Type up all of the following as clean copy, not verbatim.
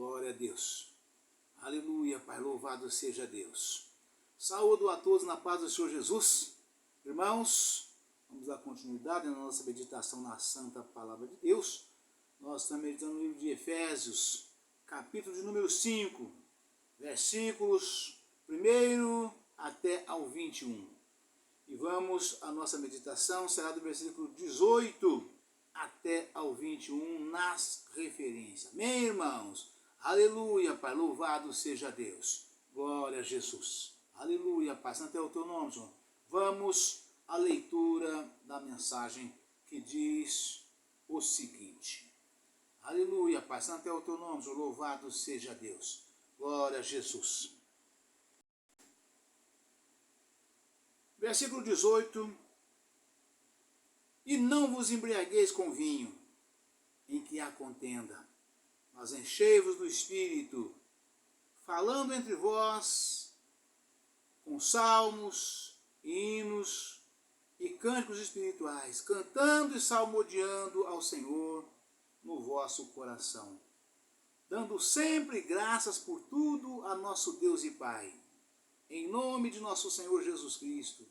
Glória a Deus. Aleluia, Pai, louvado seja Deus. Saúdo a todos na paz do Senhor Jesus. Irmãos, vamos dar continuidade na nossa meditação na Santa Palavra de Deus. Nós estamos meditando no livro de Efésios, capítulo de número 5, versículos 1 até ao 21. E a nossa meditação será do versículo 18 até ao 21 nas referências. Amém, irmãos? Aleluia, Pai, louvado seja Deus. Glória a Jesus. Aleluia, Pai, santo é o teu nome, Senhor. Vamos à leitura da mensagem que diz o seguinte. Aleluia, Pai, santo é o teu nome, Senhor. Louvado seja Deus. Glória a Jesus. Versículo 18. E não vos embriagueis com vinho, em que há contenda, mas enchei-vos do Espírito, falando entre vós com salmos, hinos e cânticos espirituais, cantando e salmodiando ao Senhor no vosso coração, dando sempre graças por tudo a nosso Deus e Pai, em nome de nosso Senhor Jesus Cristo,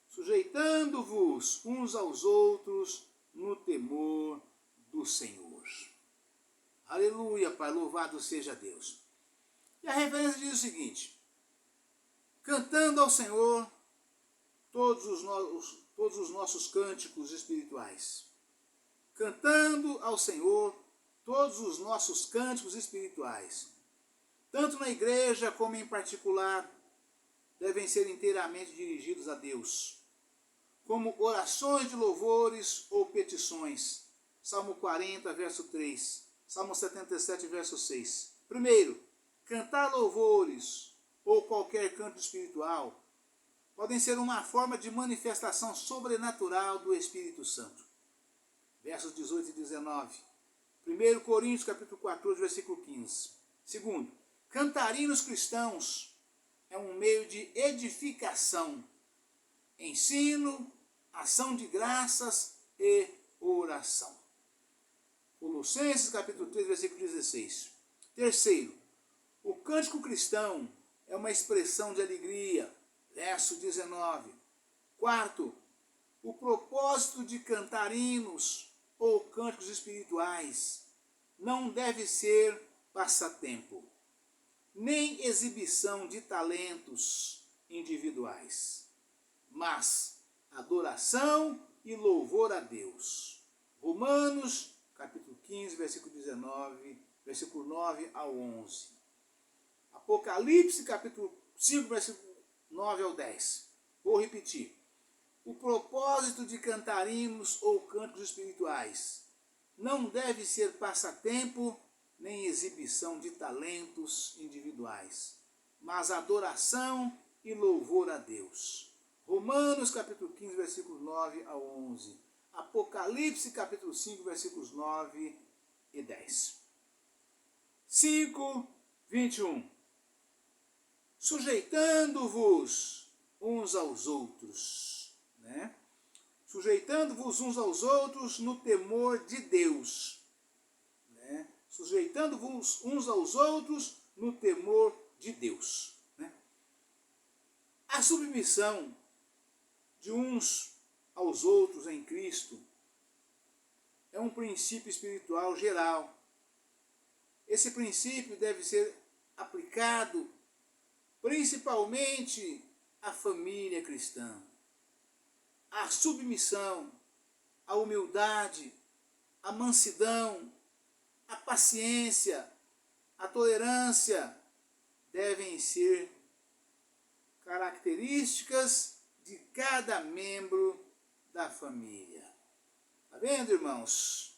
sujeitando-vos uns aos outros no temor do Senhor. Aleluia, Pai, louvado seja Deus. E a referência diz o seguinte: cantando ao Senhor todos os nossos cânticos espirituais. Cantando ao Senhor todos os nossos cânticos espirituais. Tanto na igreja como em particular, devem ser inteiramente dirigidos a Deus, como orações de louvores ou petições. Salmo 40, verso 3. Salmo 77, verso 6. Primeiro, cantar louvores ou qualquer canto espiritual podem ser uma forma de manifestação sobrenatural do Espírito Santo. Versos 18 e 19. 1 Coríntios, capítulo 14, versículo 15. Segundo, cantar hinos cristãos é um meio de edificação, ensino, ação de graças e oração. Colossenses capítulo 3, versículo 16. Terceiro, o cântico cristão é uma expressão de alegria, verso 19. Quarto, o propósito de cantar hinos ou cânticos espirituais não deve ser passatempo, nem exibição de talentos individuais, mas adoração e louvor a Deus. Romanos, capítulo 15, versículo 19, versículo 9 ao 11. Apocalipse, capítulo 5, versículo 9 ao 10. Vou repetir. O propósito de cantar hinos ou cânticos espirituais não deve ser passatempo nem exibição de talentos individuais, mas adoração e louvor a Deus. Romanos capítulo 15, versículos 9 a 11. Apocalipse capítulo 5, versículos 9 e 10. 5, 21. Sujeitando-vos uns aos outros, né? Sujeitando-vos uns aos outros no temor de Deus, né? Sujeitando-vos uns aos outros no temor de Deus, né? A submissão de uns aos outros em Cristo é um princípio espiritual geral. Esse princípio deve ser aplicado principalmente à família cristã. A submissão, a humildade, a mansidão, a paciência, a tolerância devem ser características de cada membro da família. Está vendo, irmãos?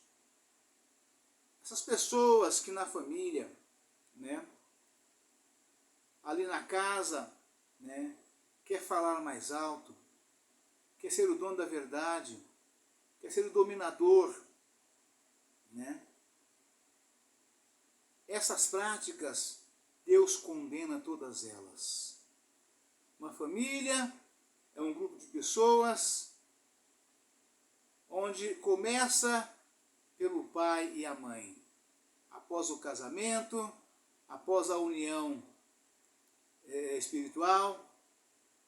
Essas pessoas que na família, né, ali na casa, né, quer falar mais alto, quer ser o dono da verdade, quer ser o dominador, né? Essas práticas, Deus condena todas elas. Uma família é um grupo de pessoas onde começa pelo pai e a mãe. Após o casamento, após a união espiritual,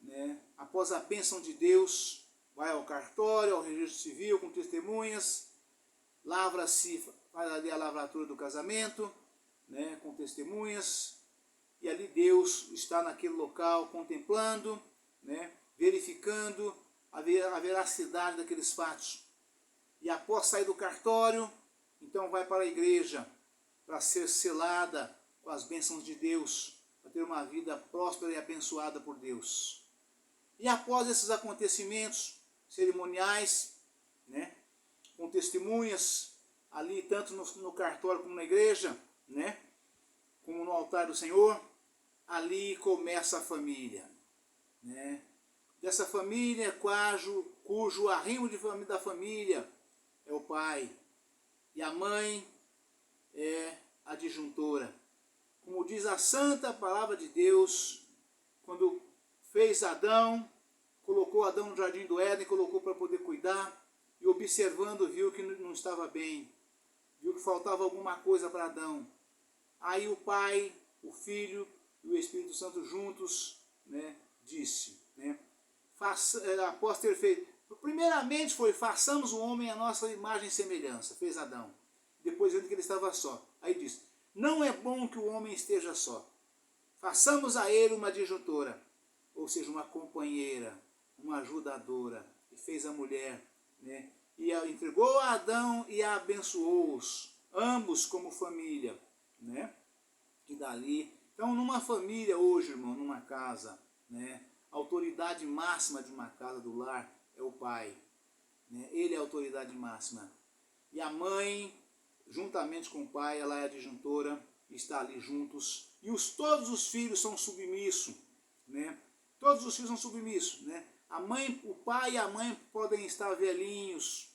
né? Após a bênção de Deus, vai ao cartório, ao registro civil com testemunhas, lavra-se, faz ali a lavratura do casamento, né? Com testemunhas, e ali Deus está naquele local contemplando, né? Verificando a veracidade daqueles fatos. E após sair do cartório, então vai para a igreja para ser selada com as bênçãos de Deus, para ter uma vida próspera e abençoada por Deus. E após esses acontecimentos cerimoniais, né, com testemunhas ali, tanto no cartório como na igreja, né, como no altar do Senhor, ali começa a família. Né? Dessa família cujo arrimo da família é o pai, e a mãe é a disjuntora. Como diz a santa palavra de Deus, quando fez Adão, colocou Adão no jardim do Éden, colocou para poder cuidar, e observando viu que não estava bem, viu que faltava alguma coisa para Adão. Aí o Pai, o Filho e o Espírito Santo juntos, né, disse, né, após ter feito, primeiramente foi, façamos o homem a nossa imagem e semelhança, fez Adão. Depois vendo que ele estava só. Aí disse, não é bom que o homem esteja só. Façamos a ele uma disjuntora, ou seja, uma companheira, uma ajudadora. E fez a mulher, né? E entregou a Adão e a abençoou-os, ambos como família, né? E dali, então numa família hoje, irmão, numa casa, né? A autoridade máxima de uma casa, do lar, é o pai, né? Ele é a autoridade máxima. E a mãe, juntamente com o pai, ela é a disjuntora, está ali juntos. E todos os filhos são submissos, né? Todos os filhos são submissos, né? A mãe, o pai e a mãe podem estar velhinhos,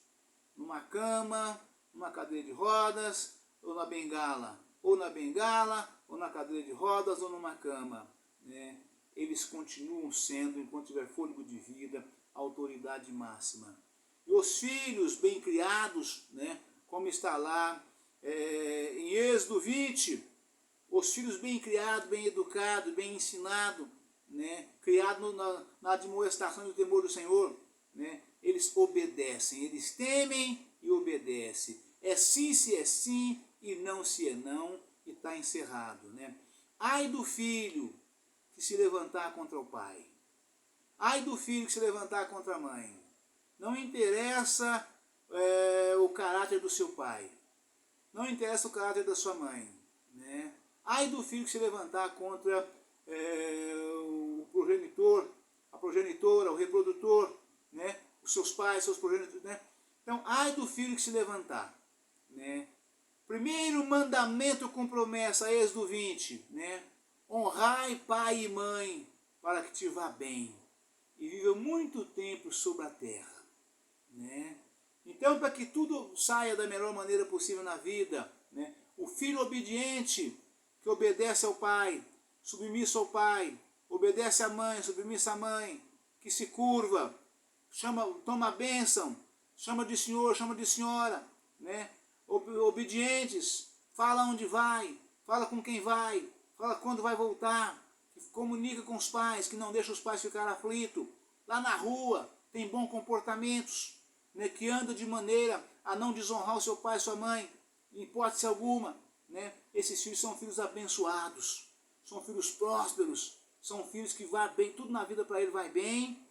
numa cama, numa cadeira de rodas, ou na bengala, ou na cadeira de rodas, ou numa cama, né? Eles continuam sendo, enquanto tiver fôlego de vida, a autoridade máxima. E os filhos bem criados, né? Como está lá em Êxodo 20, os filhos bem criados, bem educados, bem ensinados, né, criados na admoestação e o temor do Senhor, né, eles obedecem, eles temem e obedecem. É sim se é sim e não se é não, e está encerrado. Né? Ai do filho que se levantar contra o pai. Ai do filho que se levantar contra a mãe. Não interessa o caráter do seu pai. Não interessa o caráter da sua mãe. Né? Ai do filho que se levantar contra o progenitor, a progenitora, o reprodutor, né? Os seus pais, seus progenitores. Né? Então, ai do filho que se levantar. Né? Primeiro mandamento com promessa, Êxodo 20. Né? Honrai pai e mãe para que te vá bem e viva muito tempo sobre a terra. Né? Então, para que tudo saia da melhor maneira possível na vida, né? O filho obediente, que obedece ao pai, submisso ao pai, obedece à mãe, submissa à mãe, que se curva, toma a bênção, chama de senhor, chama de senhora, né? Obedientes, fala onde vai, fala com quem vai, fala quando vai voltar, que comunica com os pais, que não deixa os pais ficar aflitos. Lá na rua tem bons comportamentos, né? Que anda de maneira a não desonrar o seu pai e sua mãe, em hipótese alguma. Né? Esses filhos são filhos abençoados, são filhos prósperos, são filhos que vai bem, tudo na vida para ele vai bem,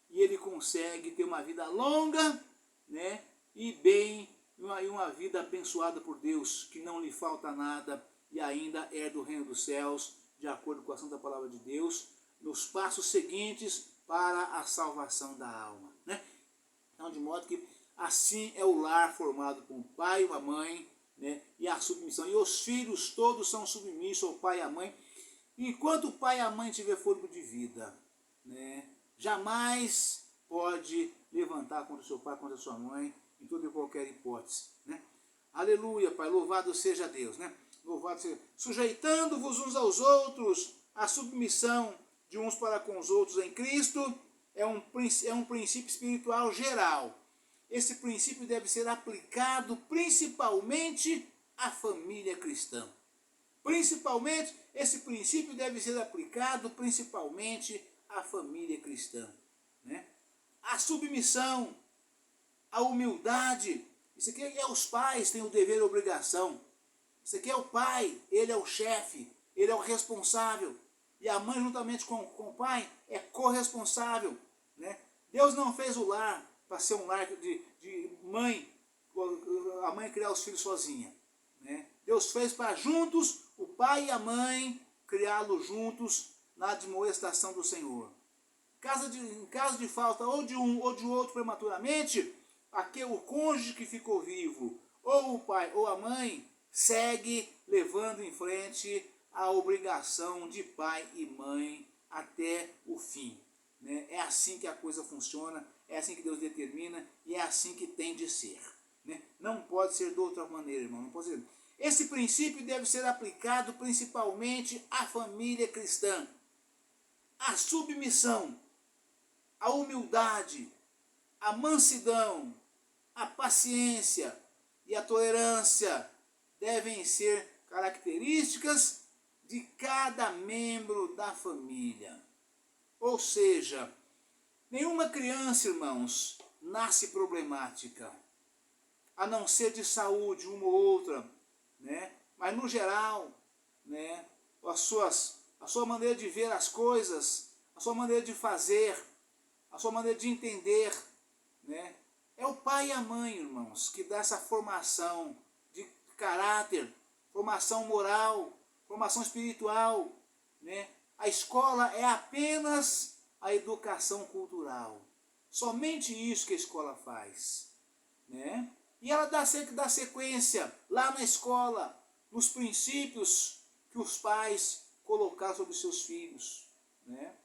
e ele consegue ter uma vida longa, né? E bem, uma vida abençoada por Deus, que não lhe falta nada, e ainda é do reino dos céus, de acordo com a santa palavra de Deus, nos passos seguintes para a salvação da alma. Né? Então, de modo que assim é o lar formado por um pai e uma mãe, né? E a submissão. E os filhos todos são submissos ao pai e à mãe, enquanto o pai e a mãe tiver fôlego de vida. Né? Jamais pode levantar contra o seu pai, contra a sua mãe, em toda e qualquer hipótese. Né? Aleluia, Pai, louvado seja Deus. Né? Louvado seja. Sujeitando-vos uns aos outros, a submissão de uns para com os outros em Cristo é um princípio espiritual geral. Esse princípio deve ser aplicado principalmente à família cristã. Principalmente, esse princípio deve ser aplicado principalmente à família cristã, né? A submissão, a humildade. Isso aqui é os pais têm o dever e a obrigação. Isso aqui é o pai, ele é o chefe, ele é o responsável. E a mãe, juntamente com o pai, é corresponsável, né? Deus não fez o lar para ser um lar de mãe, a mãe criar os filhos sozinha, né? Deus fez para juntos, o pai e a mãe, criá-los juntos na admoestação do Senhor. Em caso de falta ou de um ou de outro prematuramente, o cônjuge que ficou vivo, ou o pai ou a mãe, segue levando em frente a obrigação de pai e mãe até o fim, né? É assim que a coisa funciona, é assim que Deus determina e é assim que tem de ser, né? Não pode ser de outra maneira, irmão. Não pode ser. Esse princípio deve ser aplicado principalmente à família cristã. A submissão, a humildade, a mansidão, a paciência e a tolerância devem ser características de cada membro da família. Ou seja, nenhuma criança, irmãos, nasce problemática, a não ser de saúde, uma ou outra, né? Mas no geral, né, a sua maneira de ver as coisas, a sua maneira de fazer, a sua maneira de entender, né? É o pai e a mãe, irmãos, que dá essa formação de caráter, formação moral, formação espiritual, né? A escola é apenas a educação cultural. Somente isso que a escola faz, né? E ela dá sequência lá na escola, nos princípios que os pais colocaram sobre seus filhos, né?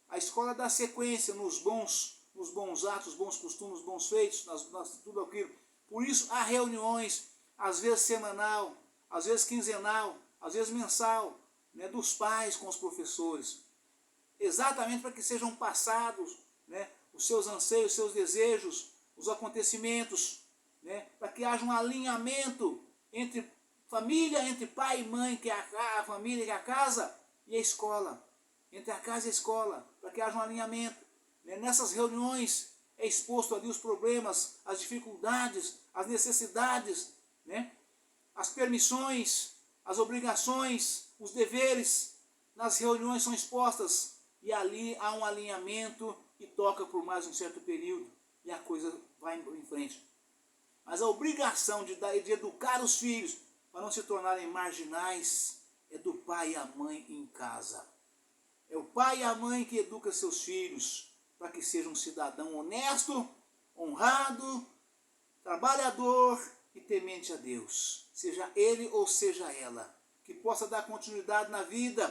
A escola dá sequência nos bons atos, bons costumes, bons feitos, tudo aquilo. Por isso há reuniões, às vezes semanal, às vezes quinzenal, às vezes mensal, né, dos pais com os professores. Exatamente para que sejam passados, né, os seus anseios, os seus desejos, os acontecimentos, né, para que haja um alinhamento entre família, entre pai e mãe, que é a família, que é a casa, e a escola. Entre a casa e a escola, para que haja um alinhamento. Nessas reuniões é exposto ali os problemas, as dificuldades, as necessidades, né? As permissões, as obrigações, os deveres. Nas reuniões são expostas e ali há um alinhamento e toca por mais um certo período e a coisa vai em frente. Mas a obrigação de educar os filhos para não se tornarem marginais é do pai e a mãe em casa. É o pai e a mãe que educa seus filhos para que seja um cidadão honesto, honrado, trabalhador e temente a Deus. Seja ele ou seja ela. Que possa dar continuidade na vida,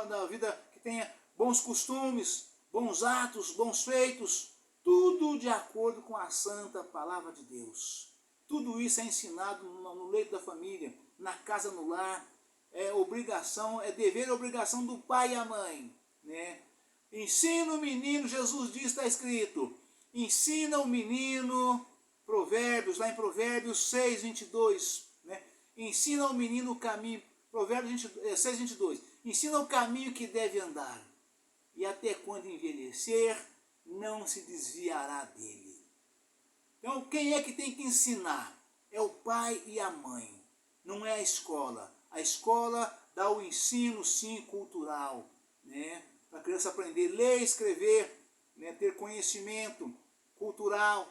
na vida que tenha bons costumes, bons atos, bons feitos. Tudo de acordo com a santa palavra de Deus. Tudo isso é ensinado no leito da família, na casa, no lar. É obrigação, é dever e obrigação do pai e a mãe, né? Ensina o menino, Jesus diz, está escrito, ensina o menino, Provérbios, lá em Provérbios 6, 22, né? Ensina o menino o caminho, Provérbios 6, 22, ensina o caminho que deve andar, e até quando envelhecer, não se desviará dele. Então, quem é que tem que ensinar? É o pai e a mãe, não é a escola. A escola dá o ensino, sim, cultural, né? Para a criança aprender a ler, escrever, né? Ter conhecimento cultural,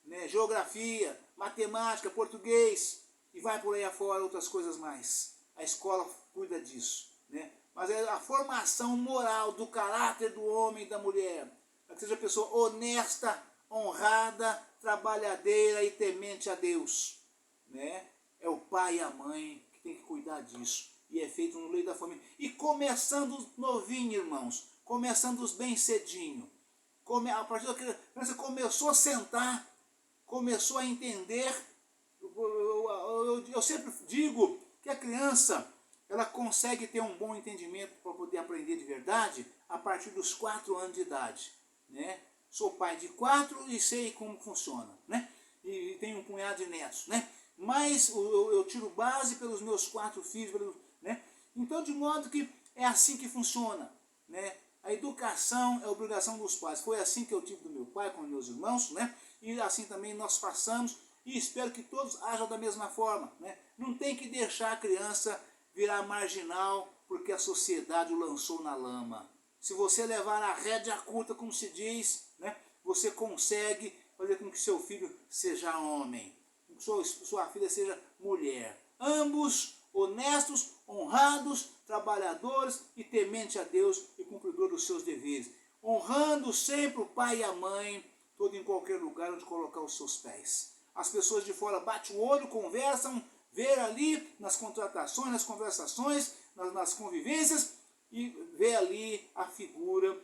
né? Geografia, matemática, português, e vai por aí afora outras coisas mais. A escola cuida disso, né? Mas é a formação moral do caráter do homem e da mulher, para que seja pessoa honesta, honrada, trabalhadeira e temente a Deus, né? É o pai e a mãe tem que cuidar disso. E é feito no leito da família. E começando novinho, irmãos. Começando bem cedinho. A partir da criança começou a sentar, começou a entender. Eu sempre digo que a criança, ela consegue ter um bom entendimento para poder aprender de verdade a partir dos 4 anos de idade, né? Sou pai de 4 e sei como funciona, né? E tenho um punhado de netos, né? Mas eu tiro base pelos meus 4 filhos, né? Então, de modo que é assim que funciona, né? A educação é obrigação dos pais. Foi assim que eu tive do meu pai com meus irmãos, né? E assim também nós passamos, e espero que todos ajam da mesma forma, né? Não tem que deixar a criança virar marginal porque a sociedade o lançou na lama. Se você levar a rédea curta, como se diz, né? Você consegue fazer com que seu filho seja homem, que sua filha seja mulher. Ambos honestos, honrados, trabalhadores e temente a Deus e cumpridor dos seus deveres. Honrando sempre o pai e a mãe, todo em qualquer lugar onde colocar os seus pés. As pessoas de fora batem o olho, conversam, vê ali nas contratações, nas conversações, nas convivências, e vê ali a figura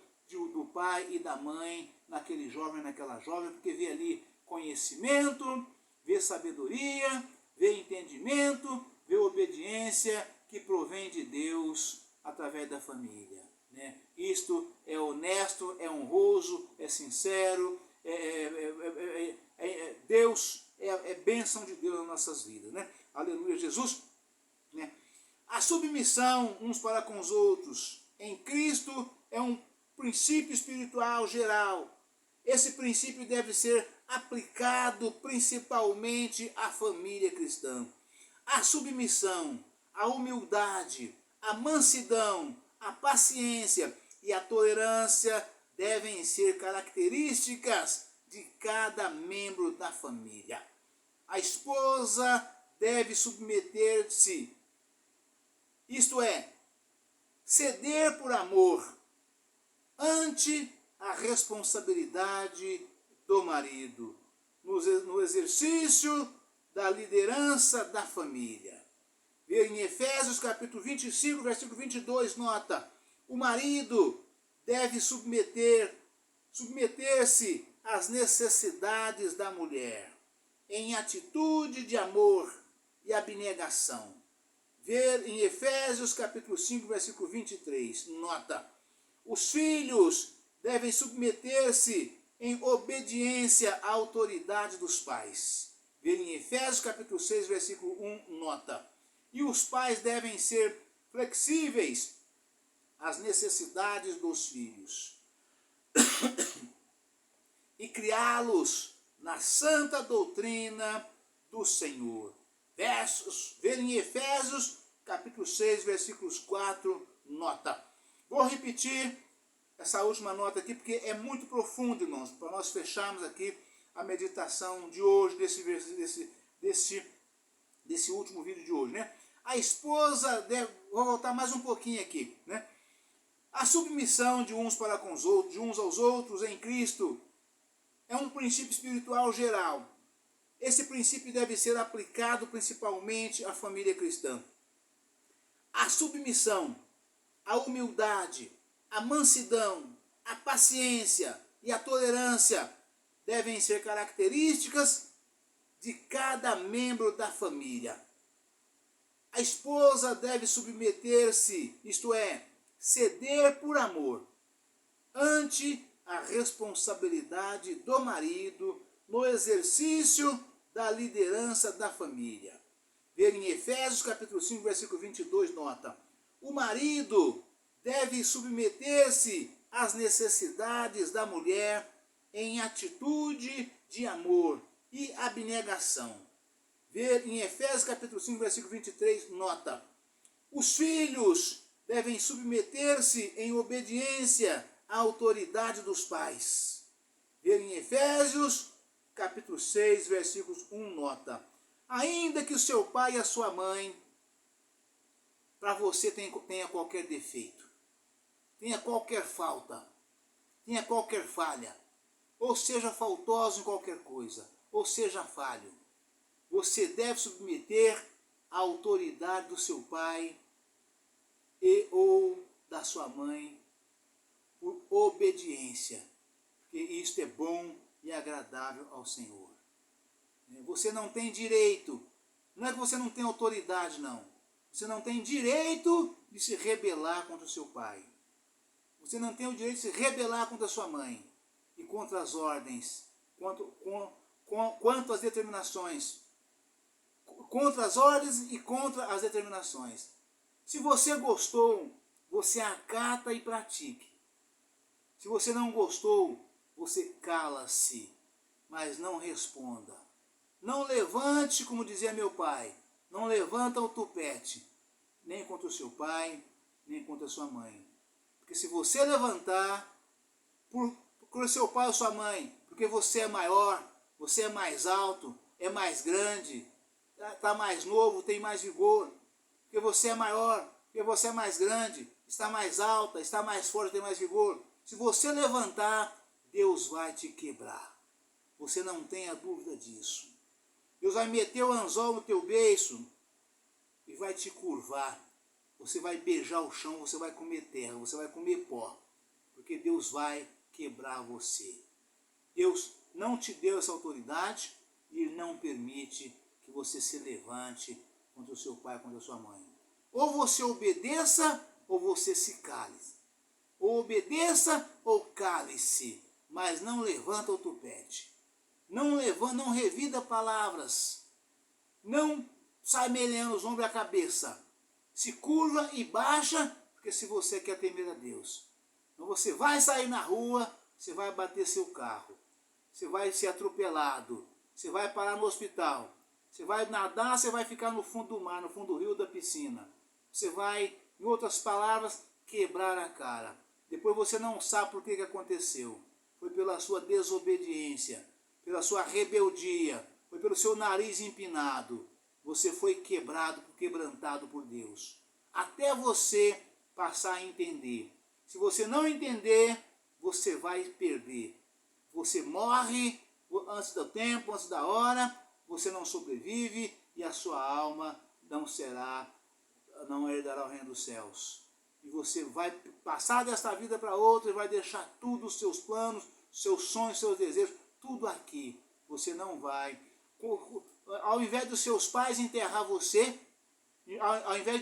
do pai e da mãe naquele jovem, naquela jovem, porque vê ali conhecimento, vê sabedoria, vê entendimento, vê obediência que provém de Deus através da família, né? Isto é honesto, é honroso, é sincero, Deus, é bênção de Deus nas nossas vidas, né? Aleluia, Jesus, né? A submissão uns para com os outros em Cristo é um princípio espiritual geral. Esse princípio deve ser aplicado principalmente à família cristã. A submissão, a humildade, a mansidão, a paciência e a tolerância devem ser características de cada membro da família. A esposa deve submeter-se, isto é, ceder por amor, ante a responsabilidade do marido, no exercício da liderança da família. Vê em Efésios capítulo 25, versículo 22, nota: o marido deve submeter-se às necessidades da mulher, em atitude de amor e abnegação. Ver em Efésios capítulo 5, versículo 23, nota: os filhos devem submeter-se em obediência à autoridade dos pais. Ver em Efésios capítulo 6, versículo 1, nota: e os pais devem ser flexíveis às necessidades dos filhos e criá-los na santa doutrina do Senhor. Ver em Efésios capítulo 6, versículos 4, nota. Vou repetir essa última nota aqui porque é muito profundo, irmãos, para nós fecharmos aqui a meditação de hoje, desse último vídeo de hoje, né? A esposa vou voltar mais um pouquinho aqui, né? A submissão de uns para com os outros, de uns aos outros em Cristo, é um princípio espiritual geral. Esse princípio deve ser aplicado principalmente à família cristã. A submissão, a humildade, a mansidão, a paciência e a tolerância devem ser características de cada membro da família. A esposa deve submeter-se, isto é, ceder por amor, ante a responsabilidade do marido no exercício da liderança da família. Ver em Efésios capítulo 5, versículo 22, nota: o marido deve submeter-se às necessidades da mulher em atitude de amor e abnegação. Ver em Efésios capítulo 5, versículo 23, nota: os filhos devem submeter-se em obediência à autoridade dos pais. Ver em Efésios capítulo 6, versículos 1, nota: ainda que o seu pai e a sua mãe, para você, tenha qualquer defeito, tenha qualquer falta, tenha qualquer falha, ou seja faltoso em qualquer coisa, ou seja falho, você deve submeter à autoridade do seu pai e ou da sua mãe por obediência, porque isto é bom e agradável ao Senhor. Você não tem direito, não é que você não tem autoridade, não. Você não tem direito de se rebelar contra o seu pai. Você não tem o direito de se rebelar contra a sua mãe e contra as ordens, quanto às determinações. Contra as ordens e contra as determinações. Se você gostou, você acata e pratique. Se você não gostou, você cala-se, mas não responda. Não levante, como dizia meu pai, não levanta o tupete, nem contra o seu pai, nem contra a sua mãe. Porque se você levantar por seu pai ou sua mãe, porque você é maior, você é mais alto, é mais grande, está mais novo, tem mais vigor, porque você é maior, porque você é mais grande, está mais alta, está mais forte, tem mais vigor. Se você levantar, Deus vai te quebrar. Você não tenha dúvida disso. Deus vai meter o anzol no teu beiço e vai te curvar. Você vai beijar o chão, você vai comer terra, você vai comer pó. Porque Deus vai quebrar você. Deus não te deu essa autoridade e Ele não permite que você se levante contra o seu pai, contra a sua mãe. Ou você obedeça, ou você se cale. Ou obedeça, ou cale-se, mas não levanta o tupete. Não levanta, não revida palavras. Não sai melhando os ombros e a cabeça. Se curva e baixa, porque se você quer temer a Deus. Então você vai sair na rua, você vai bater seu carro. Você vai ser atropelado. Você vai parar no hospital. Você vai nadar, você vai ficar no fundo do mar, no fundo do rio, da piscina. Você vai, em outras palavras, quebrar a cara. Depois você não sabe por que aconteceu. Foi pela sua desobediência, pela sua rebeldia, foi pelo seu nariz empinado. Você foi quebrado, quebrantado por Deus. Até você passar a entender. Se você não entender, você vai perder. Você morre antes do tempo, antes da hora, você não sobrevive e a sua alma não herdará o reino dos céus. E você vai passar desta vida para outra e vai deixar tudo, os seus planos, seus sonhos, seus desejos, tudo aqui. Você não vai. Ao invés dos seus pais enterrar você, ao invés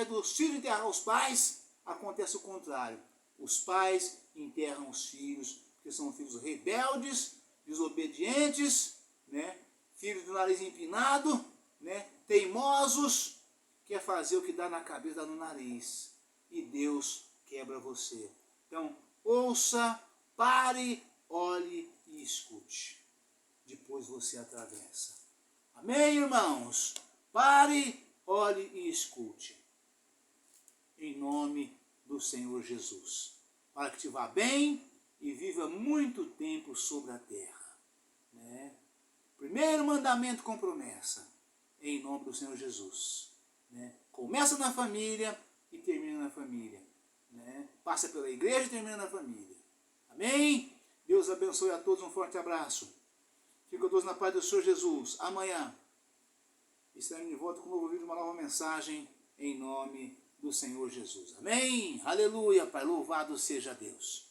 dos filhos enterrar os pais, acontece o contrário. Os pais enterram os filhos, porque são filhos rebeldes, desobedientes, né? Filhos do nariz empinado, né? Teimosos, quer fazer o que dá na cabeça, dá no nariz. E Deus quebra você. Então, ouça, pare, olhe e escute. Depois você atravessa. Amém, irmãos? Pare, olhe e escute. Em nome do Senhor Jesus. Para que te vá bem e viva muito tempo sobre a terra. Né? Primeiro mandamento com promessa. Em nome do Senhor Jesus. Né? Começa na família e termina na família. Né? Passa pela igreja e termina na família. Amém? Deus abençoe a todos. Um forte abraço. Fico todos na paz do Senhor Jesus. Amanhã estaremos de volta com um novo vídeo, uma nova mensagem em nome do Senhor Jesus. Amém? Aleluia, Pai. Louvado seja Deus.